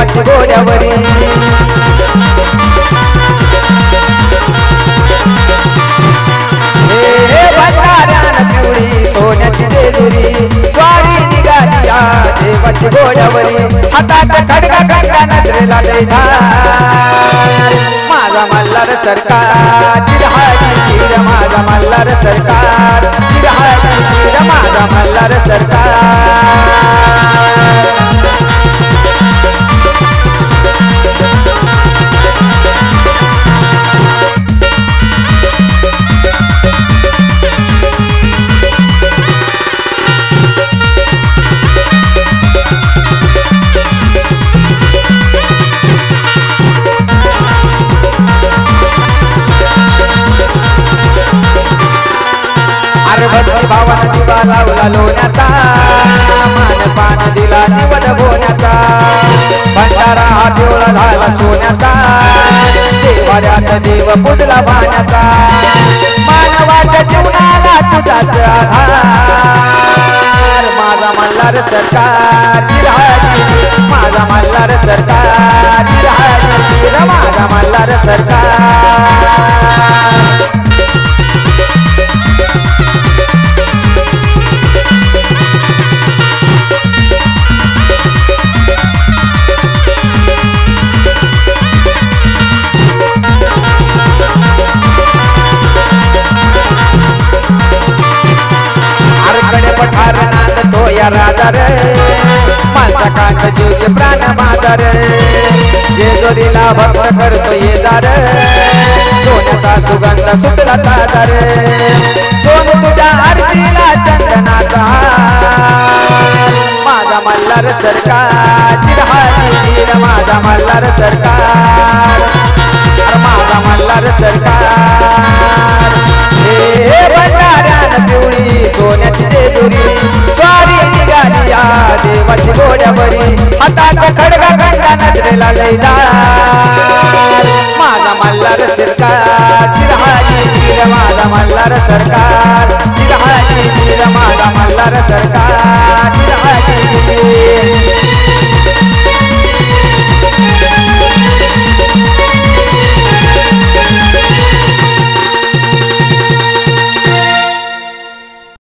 देवाची घोड्यावरी हे भंडाऱ्यान पिवळी सोन्याची जेजुरी स्वारी निघाली या देवाची घोड्यावरी हातात खडगा खडगा नजरेला लय धार माझा मल्हार सरकार चिरहाजी चिर माझा मल्हार सरकार चिरहाजी चिर माझा मल्हार सरकार भक्ती भावान दिवा लावला लोण्याचा मान पान दिला निवद भोण्याचा भंडारा हा पिवळा झाला सोन्याचा देवाऱ्यात देव पुजला पाण्याचा मानवाच्या जीवनाला तुझाच आधार माझा मल्हार सरकार चिरहाजी माझा मल्हार सरकार चिरहाजी चिर माझा मल्हार सरकार पठार नांद तो या राजा रे माणसा कांत जीवचे प्राण माझा रे जेजुरीला भक्त करतो ये दार सोन्याचा सुगंध सुटला ताजा रे सोन तुझ्या आरतीला चंदनाचा माझा मल्हार सरकार चिरहाजी चिर माझा मल्हार सरकार माझा मल्हार सरकार हे भंडाऱ्यान पिवळी सोन्याची जेजुरी स्वारी निघाली या देवाची घोड्यावरी हातात खडगा खडगा नजरेला लय धार माझा मल्हार सरकार चिरहाजी चिर माझा मल्हार सरकार चिरहाजी चिर माझा मल्हार सरकार चिरहाजी